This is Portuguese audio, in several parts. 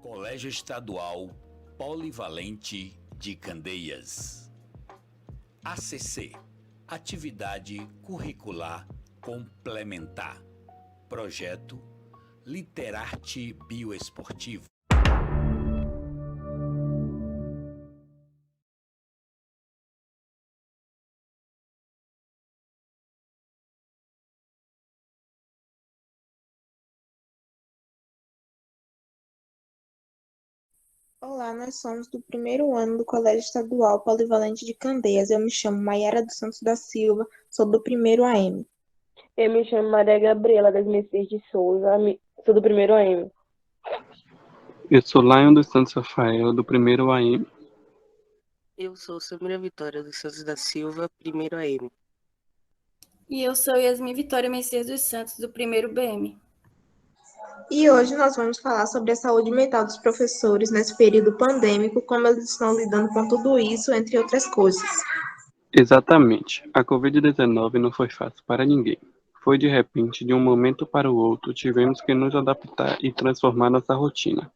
Colégio Estadual Polivalente de Candeias. ACC, Atividade Curricular Complementar. Projeto Literarte Bioesportivo. Olá, nós somos do primeiro ano do Colégio Estadual Polivalente de Candeias. Eu me chamo Maiara dos Santos da Silva, sou do primeiro AM. Eu me chamo Maria Gabriela das Messias de Souza, sou do primeiro AM. Eu sou Lion dos Santos Rafael, do primeiro AM. Eu sou Samira Vitória dos Santos da Silva, primeiro AM. E eu sou Yasmin Vitória Messias dos Santos, do primeiro BM. E hoje nós vamos falar sobre a saúde mental dos professores nesse período pandêmico, como eles estão lidando com tudo isso, entre outras coisas. Exatamente. A Covid-19 não foi fácil para ninguém. Foi de repente, de um momento para o outro, tivemos que nos adaptar e transformar nossa rotina.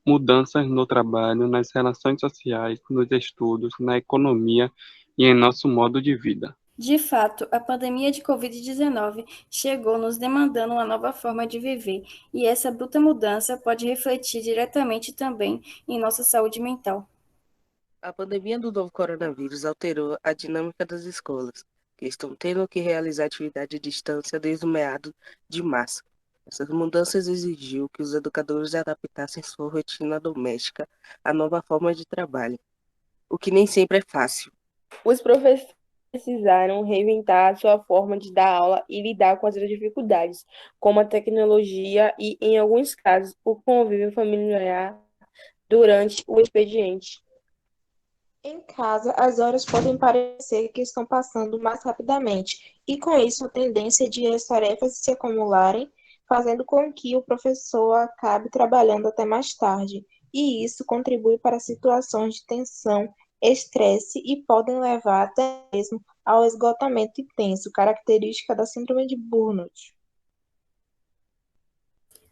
Mudanças no trabalho, nas relações sociais, nos estudos, na economia e em nosso modo de vida. De fato, a pandemia de Covid-19 chegou nos demandando uma nova forma de viver, e essa bruta mudança pode refletir diretamente também em nossa saúde mental. A pandemia do novo coronavírus alterou a dinâmica das escolas, que estão tendo que realizar atividade à distância desde o meado de março. Essas mudanças exigiu que os educadores adaptassem sua rotina doméstica à nova forma de trabalho, o que nem sempre é fácil. Os professores precisaram reinventar a sua forma de dar aula e lidar com as dificuldades, como a tecnologia e, em alguns casos, o convívio familiar durante o expediente. Em casa, as horas podem parecer que estão passando mais rapidamente, e com isso a tendência de as tarefas se acumularem, fazendo com que o professor acabe trabalhando até mais tarde, e isso contribui para situações de tensão, estresse e podem levar até mesmo ao esgotamento intenso, característica da síndrome de Burnout.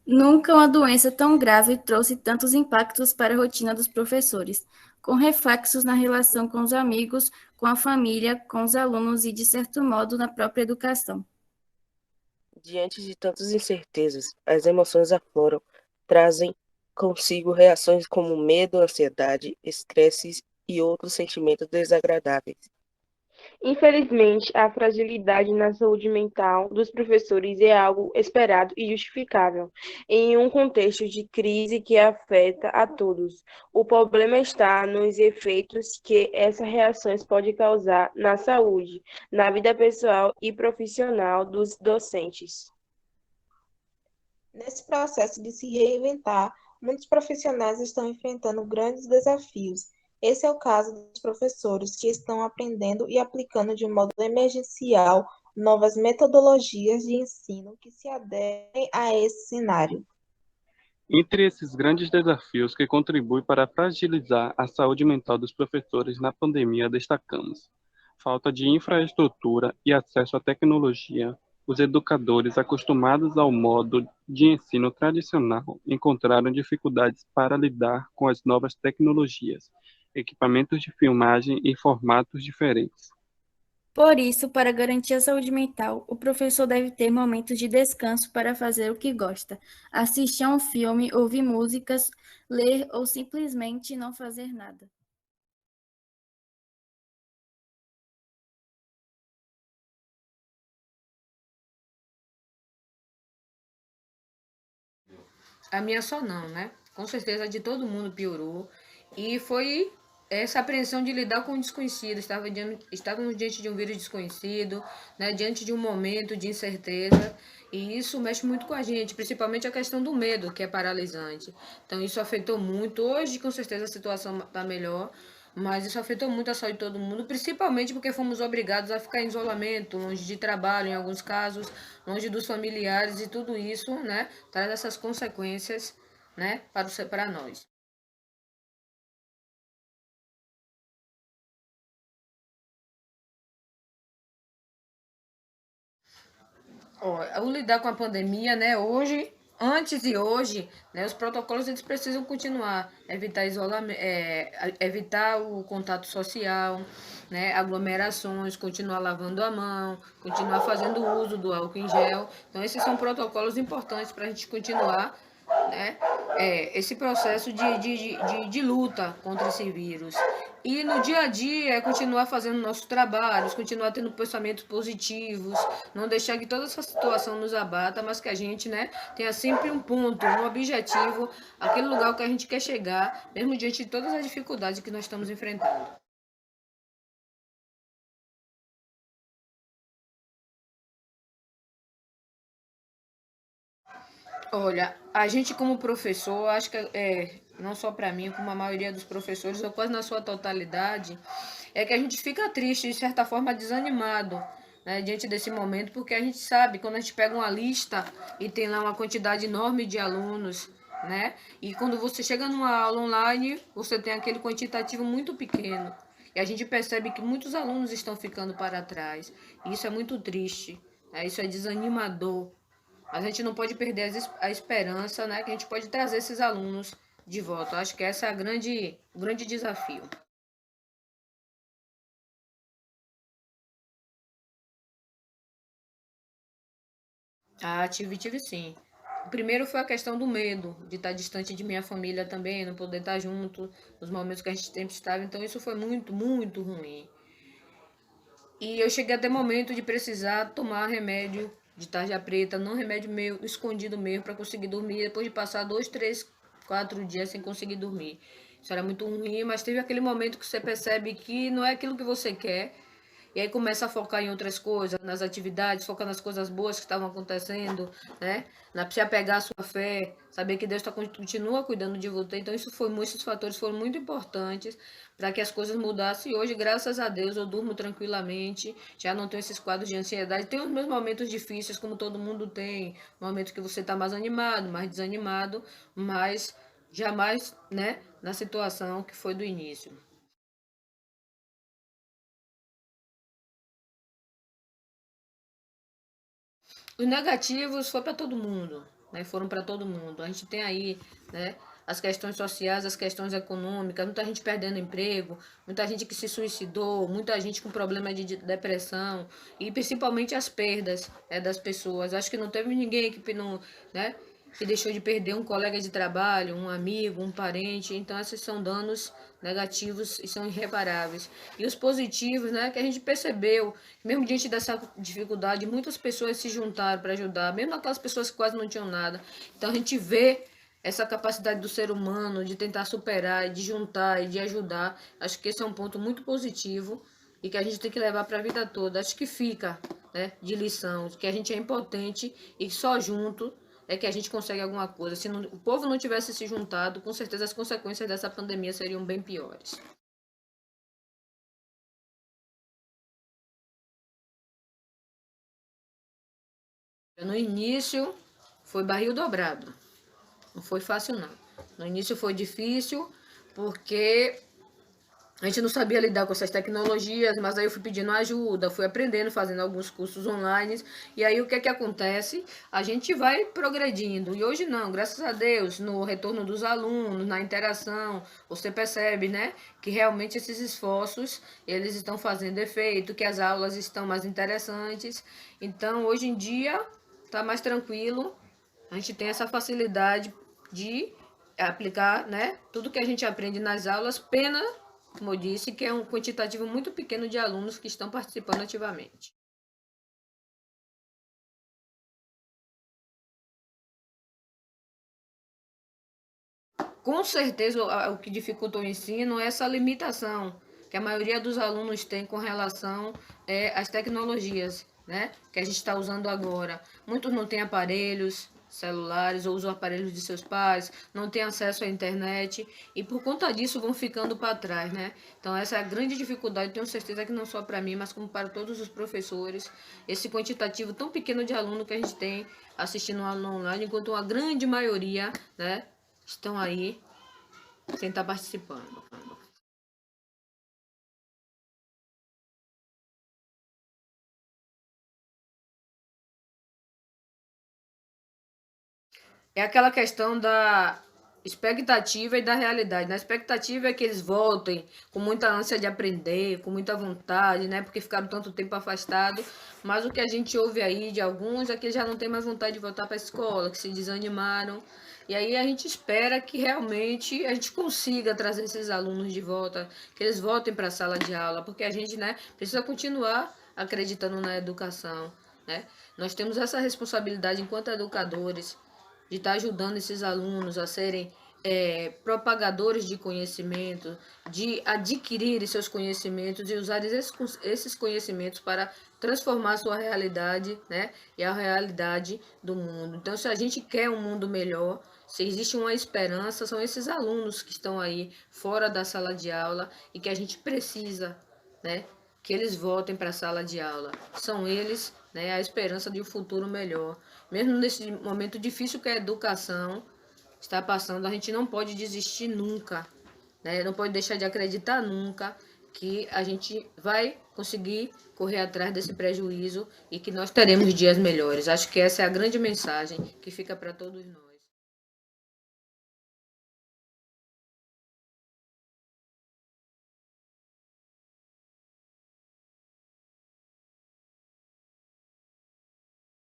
Nunca uma doença tão grave trouxe tantos impactos para a rotina dos professores, com reflexos na relação com os amigos, com a família, com os alunos e, de certo modo, na própria educação. Diante de tantas incertezas, as emoções afloram, trazem consigo reações como medo, ansiedade, estresse e outros sentimentos desagradáveis. Infelizmente, a fragilidade na saúde mental dos professores é algo esperado e justificável, em um contexto de crise que afeta a todos. O problema está nos efeitos que essas reações podem causar na saúde, na vida pessoal e profissional dos docentes. Nesse processo de se reinventar, muitos profissionais estão enfrentando grandes desafios. Esse é o caso dos professores que estão aprendendo e aplicando de modo emergencial novas metodologias de ensino que se adequem a esse cenário. Entre esses grandes desafios que contribuem para fragilizar a saúde mental dos professores na pandemia, destacamos falta de infraestrutura e acesso à tecnologia. Os educadores acostumados ao modo de ensino tradicional encontraram dificuldades para lidar com as novas tecnologias, equipamentos de filmagem e formatos diferentes. Por isso, para garantir a saúde mental, o professor deve ter momentos de descanso para fazer o que gosta, assistir a um filme, ouvir músicas, ler ou simplesmente não fazer nada. A minha só não, né? Com certeza a de todo mundo piorou. E foi essa apreensão de lidar com o desconhecido. Estávamos diante de um vírus desconhecido, né? Diante de um momento de incerteza. E isso mexe muito com a gente, principalmente a questão do medo, que é paralisante. Então isso afetou muito. Hoje, com certeza, a situação está melhor. Mas isso afetou muito a saúde de todo mundo, principalmente porque fomos obrigados a ficar em isolamento, longe de trabalho, em alguns casos, longe dos familiares, e tudo isso, né, traz essas consequências, né, para nós. Ó, o lidar com a pandemia, né, hoje antes e hoje, né, os protocolos eles precisam continuar, evitar isolamento, evitar o contato social, né, aglomerações, continuar lavando a mão, continuar fazendo uso do álcool em gel. Então, esses são protocolos importantes para a gente continuar, né, esse processo de luta contra esse vírus. E no dia a dia é continuar fazendo nossos trabalhos, continuar tendo pensamentos positivos, não deixar que toda essa situação nos abata, mas que a gente, né, tenha sempre um ponto, um objetivo, aquele lugar que a gente quer chegar, mesmo diante de todas as dificuldades que nós estamos enfrentando. Olha, a gente como professor, acho que não só para mim, como a maioria dos professores, ou quase na sua totalidade, é que a gente fica triste, de certa forma desanimado, né, diante desse momento, porque a gente sabe, quando a gente pega uma lista e tem lá uma quantidade enorme de alunos, né, e quando você chega numa aula online, você tem aquele quantitativo muito pequeno, e a gente percebe que muitos alunos estão ficando para trás, e isso é muito triste, né, isso é desanimador. A gente não pode perder a esperança, né, que a gente pode trazer esses alunos de volta. Acho que essa é o grande desafio. Ah, tive sim. O primeiro foi a questão do medo, de estar distante de minha família também, não poder estar junto nos momentos que a gente sempre estava. Então, isso foi muito, muito ruim. E eu cheguei até momento de precisar tomar remédio de tarja preta, não remédio meu, escondido mesmo, para conseguir dormir, depois de passar 2, 3, 4 dias sem conseguir dormir. Isso era muito ruim, mas teve aquele momento que você percebe que não é aquilo que você quer, e aí começa a focar em outras coisas, nas atividades, focar nas coisas boas que estavam acontecendo, né? Se apegar à sua fé, saber que Deus continua cuidando de você. Então, esses fatores foram muito importantes para que as coisas mudassem. E hoje, graças a Deus, eu durmo tranquilamente, já não tenho esses quadros de ansiedade. Tem os meus momentos difíceis, como todo mundo tem, momentos que você está mais animado, mais desanimado, mas jamais, né, na situação que foi do início. Os negativos foi para todo mundo, né? Foram para todo mundo. A gente tem aí, né, as questões sociais, as questões econômicas, muita gente perdendo emprego, muita gente que se suicidou, muita gente com problema de depressão e principalmente as perdas, das pessoas. Acho que não teve ninguém que não, né, que deixou de perder um colega de trabalho, um amigo, um parente. Então, esses são danos negativos e são irreparáveis. E os positivos, né, que a gente percebeu, mesmo diante dessa dificuldade, muitas pessoas se juntaram para ajudar, mesmo aquelas pessoas que quase não tinham nada. Então, a gente vê essa capacidade do ser humano de tentar superar, de juntar e de ajudar. Acho que esse é um ponto muito positivo e que a gente tem que levar para a vida toda. Acho que fica, né, de lição, que a gente é impotente e só junto é que a gente consegue alguma coisa. Se o povo não tivesse se juntado, com certeza as consequências dessa pandemia seriam bem piores. No início, foi barril dobrado. Não foi fácil, não. No início foi difícil, porque a gente não sabia lidar com essas tecnologias, mas aí eu fui pedindo ajuda, fui aprendendo, fazendo alguns cursos online. E aí o que é que acontece? A gente vai progredindo. E hoje não, graças a Deus, no retorno dos alunos, na interação, você percebe, né, que realmente esses esforços, eles estão fazendo efeito, que as aulas estão mais interessantes. Então, hoje em dia, está mais tranquilo. A gente tem essa facilidade de aplicar, né, tudo que a gente aprende nas aulas, pena, como eu disse, que é um quantitativo muito pequeno de alunos que estão participando ativamente. Com certeza, o que dificulta o ensino é essa limitação que a maioria dos alunos tem com relação às tecnologias, né, que a gente está usando agora. Muitos não têm aparelhos celulares ou usam aparelhos de seus pais, não têm acesso à internet e por conta disso vão ficando para trás, né? Então essa é a grande dificuldade, tenho certeza que não só para mim, mas como para todos os professores, esse quantitativo tão pequeno de aluno que a gente tem assistindo aula online, enquanto uma grande maioria, né, estão aí sem estar participando. é aquela questão da expectativa e da realidade. Na expectativa é que eles voltem com muita ânsia de aprender, com muita vontade, né? Porque ficaram tanto tempo afastados. Mas o que a gente ouve aí de alguns é que já não tem mais vontade de voltar para a escola, que se desanimaram. E aí a gente espera que realmente a gente consiga trazer esses alunos de volta, que eles voltem para a sala de aula, porque a gente, né, precisa continuar acreditando na educação, né? Nós temos essa responsabilidade enquanto educadores de estar ajudando esses alunos a serem propagadores de conhecimento, de adquirir seus conhecimentos e usar esses conhecimentos para transformar a sua realidade, né, e a realidade do mundo. Então, se a gente quer um mundo melhor, se existe uma esperança, são esses alunos que estão aí fora da sala de aula e que a gente precisa, né, que eles voltem para a sala de aula. São eles, né, a esperança de um futuro melhor. Mesmo nesse momento difícil que a educação está passando, a gente não pode desistir nunca, né? Não pode deixar de acreditar nunca que a gente vai conseguir correr atrás desse prejuízo e que nós teremos dias melhores. Acho que essa é a grande mensagem que fica para todos nós.